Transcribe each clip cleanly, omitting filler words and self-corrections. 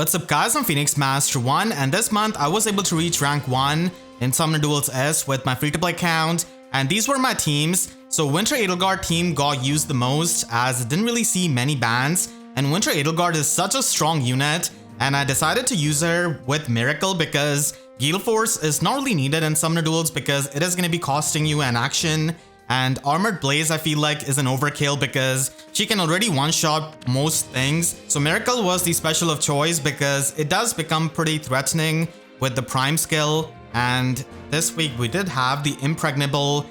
What's up guys, I'm Phoenix Master 1 and this month I was able to reach rank 1 in Summoner Duels S with my free-to-play account, and these were my teams. So Winter Edelgard team got used the most as it didn't really see many bans, and Winter Edelgard is such a strong unit, and I decided to use her with Miracle because Gale Force is not really needed in Summoner Duels because it is going to be costing you an action. And Armored Blaze I feel like is an overkill because she can already one-shot most things. So Miracle was the special of choice because it does become pretty threatening with the Prime skill. And this week we did have the Impregnable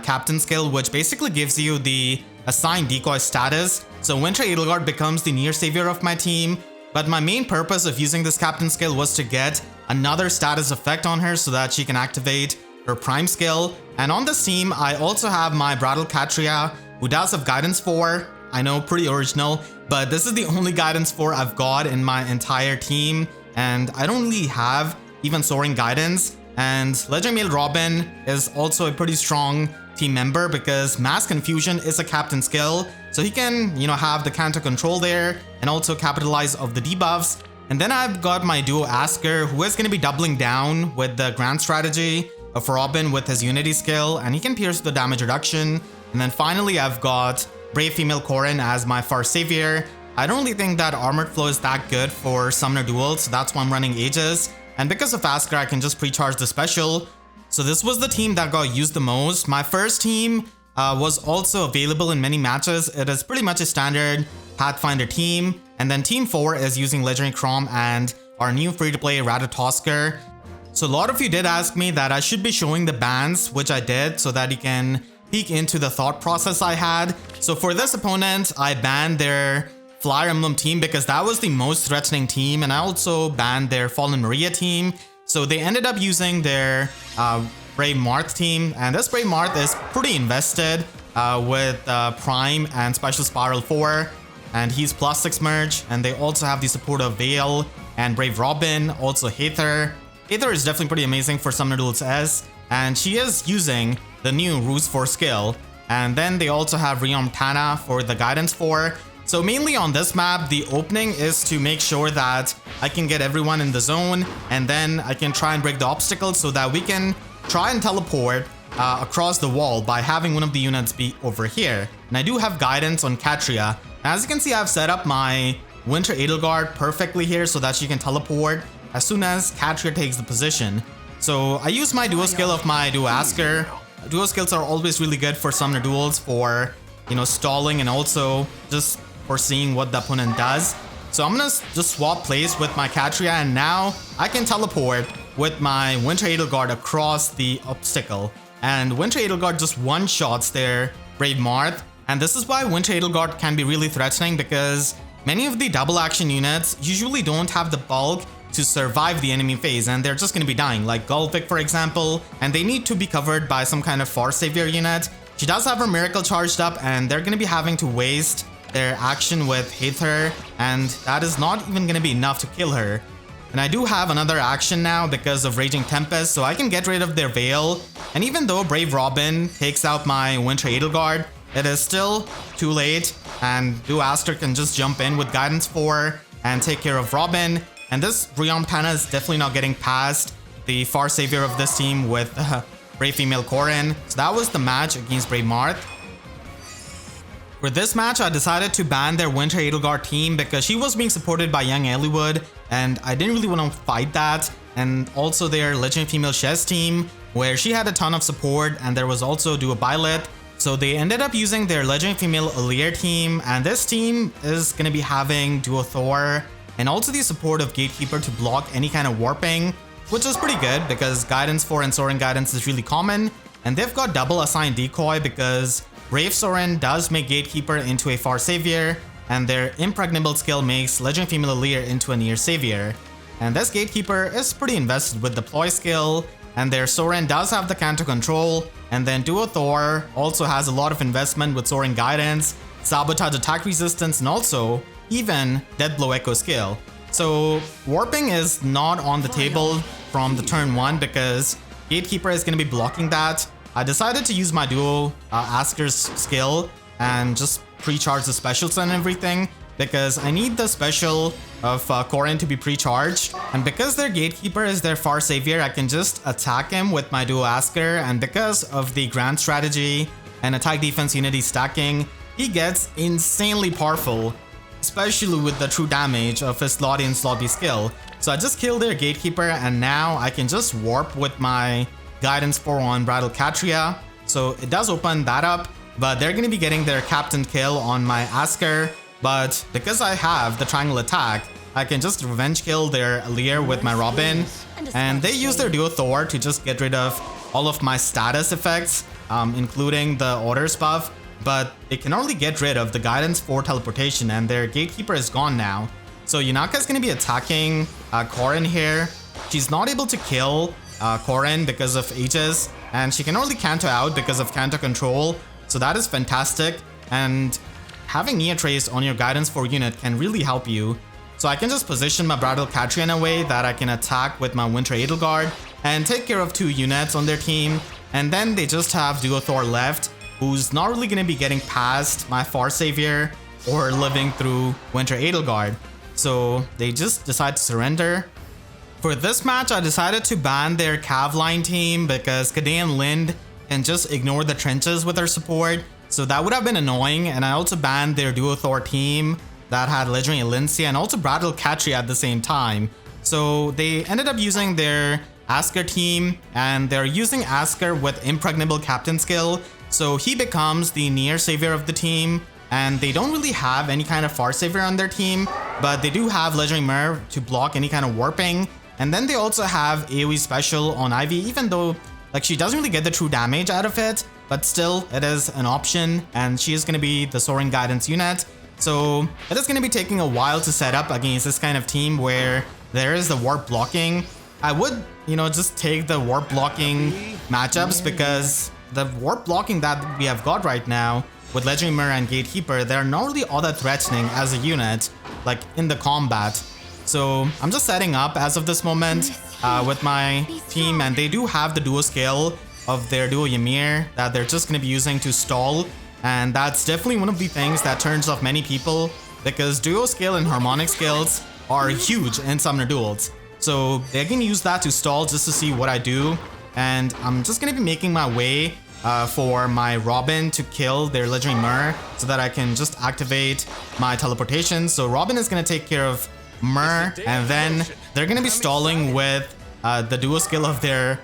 Captain skill, which basically gives you the assigned decoy status. So Winter Edelgard becomes the near savior of my team. But my main purpose of using this Captain skill was to get another status effect on her so that she can activate her Prime skill. And on this team, I also have my Brattle Katria, who does have Guidance 4. I know, pretty original, but this is the only Guidance 4 I've got in my entire team, and I don't really have even Soren Guidance. And Legendary Male Robin is also a pretty strong team member because Mass Confusion is a captain skill, so he can, have the counter control there and also capitalize of the debuffs. And then I've got my duo Askr, who is going to be doubling down with the Grand Strategy of Robin with his Unity skill, and he can pierce the damage reduction. And then finally I've got Brave Female Corrin as my Far Savior. I don't really think that Armored Flow is that good for Summoner Duels, so that's why I'm running Aegis. And because of Askr, I can just pre-charge the special. So this was the team that got used the most. My first team was also available in many matches. It is pretty much a standard Pathfinder team. And then Team 4 is using Legendary Chrom and our new free-to-play Ratatosker. So a lot of you did ask me that I should be showing the bans, which I did, so that you can peek into the thought process I had. So for this opponent, I banned their Fire Emblem team because that was the most threatening team, and I also banned their Fallen Maria team. So they ended up using their Brave Marth team, and this Brave Marth is pretty invested with Prime and Special Spiral 4, and he's +6 merge, and they also have the support of Veyle and Brave Robin, also Heidr. Heidr is definitely pretty amazing for Summoner Duels S, and she is using the new Ruse 4 skill. And then they also have Rearmed Tana for the Guidance 4. So mainly on this map, the opening is to make sure that I can get everyone in the zone, and then I can try and break the obstacles so that we can try and teleport across the wall by having one of the units be over here. And I do have Guidance on Katria. As you can see, I've set up my Winter Edelgard perfectly here so that she can teleport as soon as Katria takes the position. So I use my duo skill of my duo Askr. Duo skills are always really good for Summoner Duels for, stalling and also just for seeing what the opponent does. So I'm gonna just swap place with my Katria, and now I can teleport with my Winter Edelgard across the obstacle. And Winter Edelgard just one-shots their Brave Marth. And this is why Winter Edelgard can be really threatening, because many of the double action units usually don't have the bulk to survive the enemy phase, and they're just going to be dying, like Gulfik for example, and they need to be covered by some kind of Far Savior unit. She does have her Miracle charged up, and they're going to be having to waste their action with Heidr, and that is not even going to be enough to kill her. And I do have another action now because of Raging Tempest, so I can get rid of their Veyle. And even though Brave Robin takes out my Winter Edelgard, it is still too late, and Duo Askr can just jump in with Guidance 4 and take care of Robin. And this Rearmed Tana is definitely not getting past the Far Savior of this team with Brave Female Corrin. So that was the match against Brave Marth. For this match, I decided to ban their Winter Edelgard team because she was being supported by Young Eliwood, and I didn't really want to fight that. And also their Legendary Female SDS team, where she had a ton of support, and there was also Duo Byleth. So they ended up using their Legendary Female Alear team, and this team is going to be having Duo Thorr and also the support of Gatekeeper to block any kind of warping, which is pretty good because Guidance 4 and Soren Guidance is really common. And they've got double assigned decoy because Brave Soren does make Gatekeeper into a Far Savior, and their Impregnable skill makes Legendary Female Alear into a Near Savior. And this Gatekeeper is pretty invested with Deploy skill, and their Soren does have the counter control, and then Duo Thorr also has a lot of investment with Soren Guidance, Sabotage attack resistance, and also even Death Blow Echo skill. So warping is not on the table from the turn 1 because Gatekeeper is going to be blocking that. I decided to use my duo Askr's skill and just pre-charge the specials and everything because I need the special of Corrin to be pre-charged. And because their Gatekeeper is their far savior, I can just attack him with my duo Askr. And because of the Grand strategy and attack defense unity stacking, he gets insanely powerful, especially with the true damage of his slot in slot B skill. So I just killed their Gatekeeper, and now I can just warp with my Guidance 4 on Bridal Katria. So it does open that up, but they're going to be getting their captain kill on my Askr. But because I have the triangle attack, I can just revenge kill their Alear with my Robin. And they use their duo Thorr to just get rid of all of my status effects, including the orders buff. But they can only get rid of the Guidance 4 teleportation, and their Gatekeeper is gone now. So Yunaka is going to be attacking Corrin here. She's not able to kill Corrin because of Aegis, and she can only counter out because of counter control. So that is fantastic, and having Nia Trace on your Guidance 4 unit can really help you. So I can just position my Bridal Katria in a way that I can attack with my Winter Edelgard and take care of 2 units on their team. And then they just have Duo Thorr left, who's not really going to be getting past my Far Savior or living through Winter Edelgard. So they just decide to surrender. For this match, I decided to ban their Cav line team because Kade and Lind can just ignore the trenches with their support. So that would have been annoying. And I also banned their Duo Thorr team that had Legendary Elincia and also Bridal Katria at the same time. So they ended up using their Askr team, and they're using Askr with Impregnable Captain skill. So he becomes the near savior of the team, and they don't really have any kind of far savior on their team, but they do have Legendary Myrrh to block any kind of warping. And then they also have AoE special on Ivy, even though like she doesn't really get the true damage out of it, but still it is an option, and she is going to be the Soren guidance unit. So it is going to be taking a while to set up against this kind of team where there is the warp blocking. I would, just take the warp blocking matchups, because the warp blocking that we have got right now with Legendary Myrrh and Gatekeeper, they're not really all that threatening as a unit, like in the combat. So I'm just setting up as of this moment with my team, and they do have the duo skill of their duo Ymir that they're just going to be using to stall. And that's definitely one of the things that turns off many people, because duo skill and harmonic skills are huge in Summoner Duels. So they're going to use that to stall just to see what I do. And I'm just going to be making my way for my Robin to kill their Legendary Myrrh so that I can just activate my teleportation. So Robin is going to take care of Myrrh, and then they're going to be stalling with the duo skill of their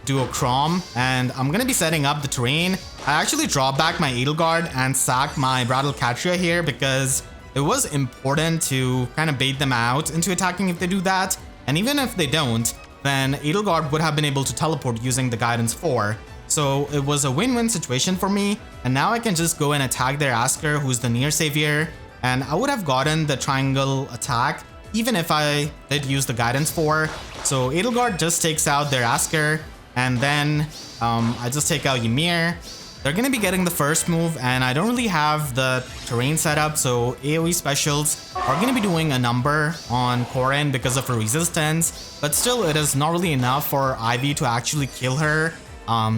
duo Chrom, and I'm going to be setting up the terrain. I actually dropped back my Edelgard and sacked my Bridal Katria here because it was important to kind of bait them out into attacking if they do that. And even if they don't, then Edelgard would have been able to teleport using the Guidance 4. So it was a win-win situation for me, and now I can just go and attack their Askr, who's the near savior, and I would have gotten the triangle attack even if I did use the Guidance 4. So Edelgard just takes out their Askr, and then I just take out Ymir. They're going to be getting the first move, and I don't really have the terrain set up, so AoE specials are going to be doing a number on Corrin because of her resistance, but still it is not really enough for Ivy to actually kill her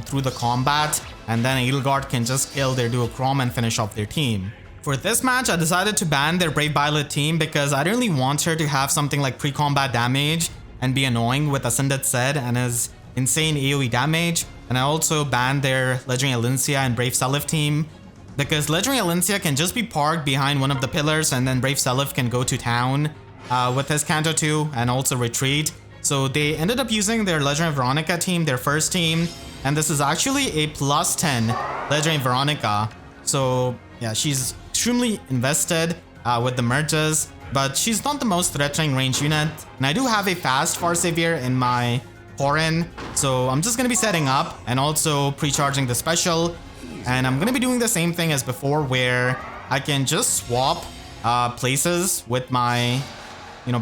through the combat, and then Edelgard can just kill their duo Chrom and finish off their team. For this match, I decided to ban their Brave Violet team because I didn't really want her to have something like pre-combat damage and be annoying with Ascended Zed and his insane AoE damage. And I also banned their Legendary Elincia and Brave Seliph team because Legendary Elincia can just be parked behind one of the pillars, and then Brave Seliph can go to town with his Canto 2 and also retreat. So they ended up using their Legendary Veronica team, their first team, and this is actually a +10 Legendary Veronica. So yeah, she's extremely invested with the merges, but she's not the most threatening range unit. And I do have a fast Far Savior in my Corrin, so I'm just going to be setting up and also pre-charging the special. And I'm going to be doing the same thing as before, where I can just swap places with my,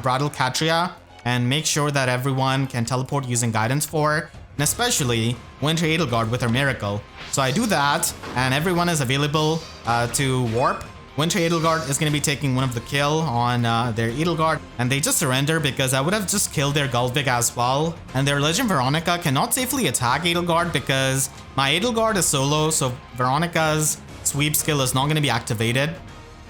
Bridal Katria and make sure that everyone can teleport using Guidance 4, and especially Winter Edelgard with her Miracle. So I do that, and everyone is available to warp. Winter Edelgard is going to be taking one of the kill on their Edelgard, and they just surrender because I would have just killed their Gullvig as well. And their Legend Veronica cannot safely attack Edelgard because my Edelgard is solo, so Veronica's sweep skill is not going to be activated.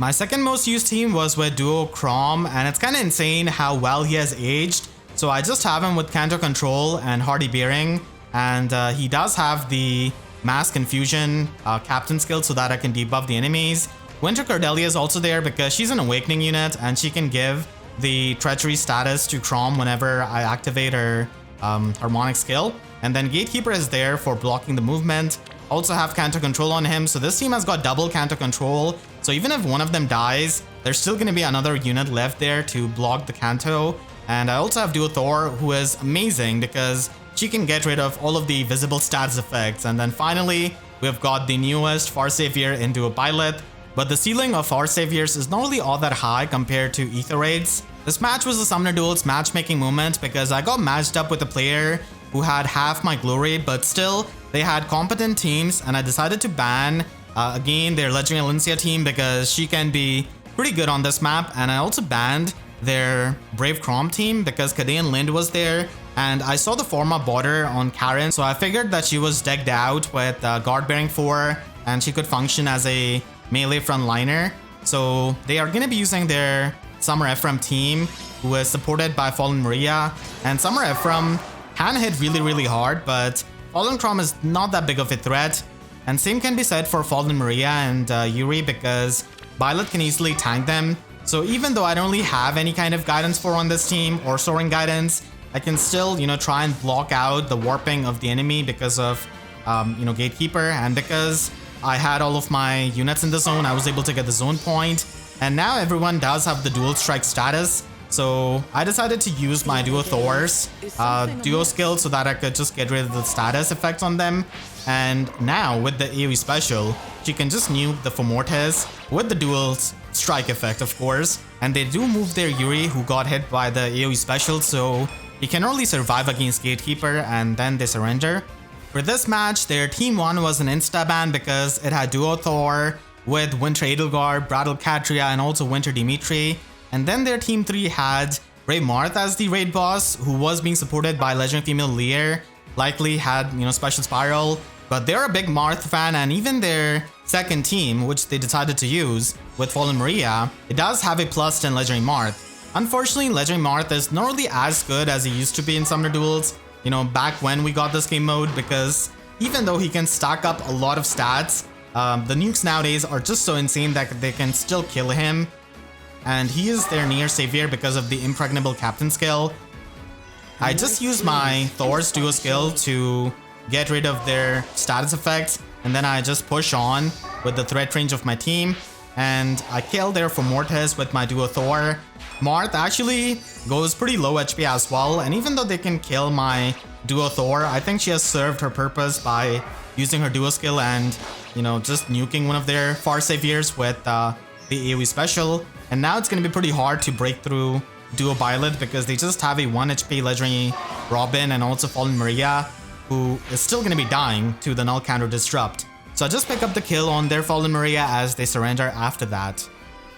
My second most used team was with duo Chrom, and it's kind of insane how well he has aged. So I just have him with Canto Control and Hardy Bearing, and he does have the Mass Confusion Captain skill so that I can debuff the enemies. Winter Cordelia is also there because she's an Awakening unit and she can give the Treachery status to Chrom whenever I activate her Harmonic skill. And then Gatekeeper is there for blocking the movement. Also have Canto Control on him, so this team has got double Canto Control. So even if one of them dies, there's still going to be another unit left there to block the Canto. And I also have duo Thorr, who is amazing because she can get rid of all of the visible stats effects. And then finally, we've got the newest Far Savior in duo Pilot. But the ceiling of Far Saviors is not really all that high compared to Ether Raids. This match was a Summoner Duels matchmaking moment because I got matched up with a player who had half my glory, but still, they had competent teams, and I decided to ban, again, their Legendary Alencia team because she can be pretty good on this map, and I also banned their Brave Chrom team because Kadean Lind was there, and I saw the Forma border on Karen, so I figured that she was decked out with Guard Bearing 4, and she could function as a melee frontliner. So they are going to be using their Summer Ephraim team, who is supported by Fallen Maria, and Summer Ephraim can hit really hard, but Fallen Chrom is not that big of a threat. And same can be said for Fallen Maria and Yuri because Violet can easily tank them. So even though I don't really have any kind of guidance for on this team or Soren guidance, I can still, try and block out the warping of the enemy because of, Gatekeeper, and because I had all of my units in the zone, I was able to get the zone point. And now everyone does have the dual strike status. So I decided to use my duo Thor's duo skill so that I could just get rid of the status effects on them. And now with the AoE special, she can just nuke the Fomortes with the dual strike effect, of course. And they do move their Yuri, who got hit by the AoE special, so he can only survive against Gatekeeper and then they surrender. For this match, their team 1 was an insta-ban because it had duo Thorr with Winter Edelgard, Brattle Katria, and also Winter Dimitri. And then their team 3 had Brave Marth as the raid boss, who was being supported by Legendary Female Alear, likely had, Special Spiral. But they're a big Marth fan, and even their second team, which they decided to use with Fallen Maria, it does have a plus 10 Legendary Marth. Unfortunately, Legendary Marth is not really as good as he used to be in Summoner Duels, back when we got this game mode, because even though he can stack up a lot of stats, the nukes nowadays are just so insane that they can still kill him. And he is their near savior because of the Impregnable Captain skill. I just used my Thor's duo skill to get rid of their status effects, and then I just push on with the threat range of my team, and I kill their Fomortes with my duo Thorr. Marth actually goes pretty low HP as well, and even though they can kill my duo Thorr, I think she has served her purpose by using her duo skill and, just nuking one of their Far Saviors with the AoE special. And now it's going to be pretty hard to break through duo Violet because they just have a 1 HP Legendary Robin and also Fallen Maria, who is still going to be dying to the Null Counter Disrupt. So I just pick up the kill on their Fallen Maria as they surrender after that.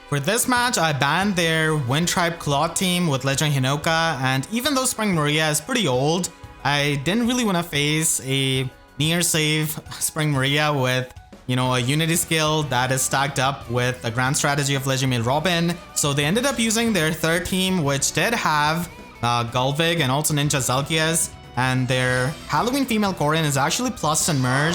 For this match, I banned their Wind Tribe Claw team with Legendary Yunaka, and even though Spring Maria is pretty old, I didn't really want to face a near save Spring Maria with a Unity skill that is stacked up with the grand strategy of Legendary Male Robin. So they ended up using their third team, which did have Gulvig and also Ninja Zelgias. And their Halloween female Corrin is actually plus 10 Myrrh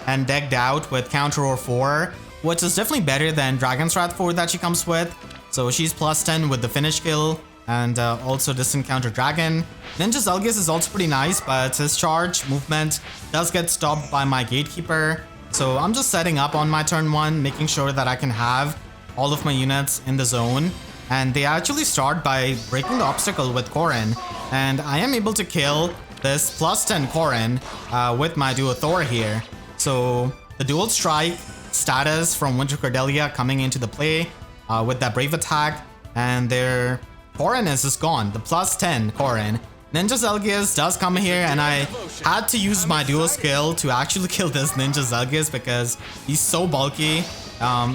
and decked out with Counter Roar 4, which is definitely better than Dragon's Wrath 4 that she comes with. So she's plus 10 with the finish skill and also Distant Counter Dragon. Ninja Zelgias is also pretty nice, but his charge movement does get stopped by my Gatekeeper. So I'm just setting up on my turn 1, making sure that I can have all of my units in the zone. And they actually start by breaking the obstacle with Corrin. And I am able to kill this plus 10 Corrin with my duo Thorr here. So the dual strike status from Winter Cordelia coming into the play with that Brave attack. And their Corrin is just gone, the plus 10 Corrin. Ninja Zelgias does come here, and I had to use my duo skill to actually kill this Ninja Zelgias because he's so bulky.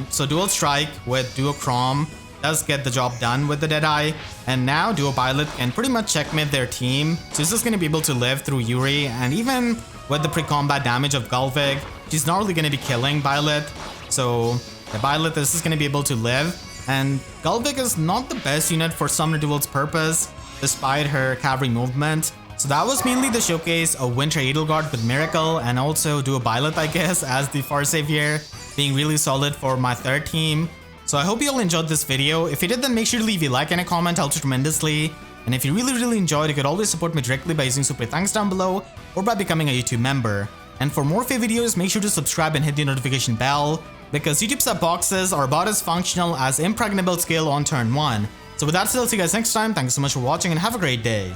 So dual strike with duo Chrom does get the job done with the Deadeye, and now duo Violet can pretty much checkmate their team. So he's just going to be able to live through Yuri, and even with the pre-combat damage of Gulvig, she's not really going to be killing Violet. So the Byleth is going to be able to live. And Gulvik is not the best unit for Summoner Duels purpose, despite her cavalry movement. So that was mainly the showcase of Winter Edelgard with Miracle, and also do a Byleth, I guess, as the Far Savior, being really solid for my third team. So I hope you all enjoyed this video. If you did, then make sure to leave a like and a comment, helps tremendously. And if you really enjoyed, you could always support me directly by using super thanks down below or by becoming a YouTube member. And for more FEH videos, make sure to subscribe and hit the notification bell, because YouTube sub boxes are about as functional as Impregnable Scale on turn 1. So with that said, I'll see you guys next time. Thank you so much for watching and have a great day.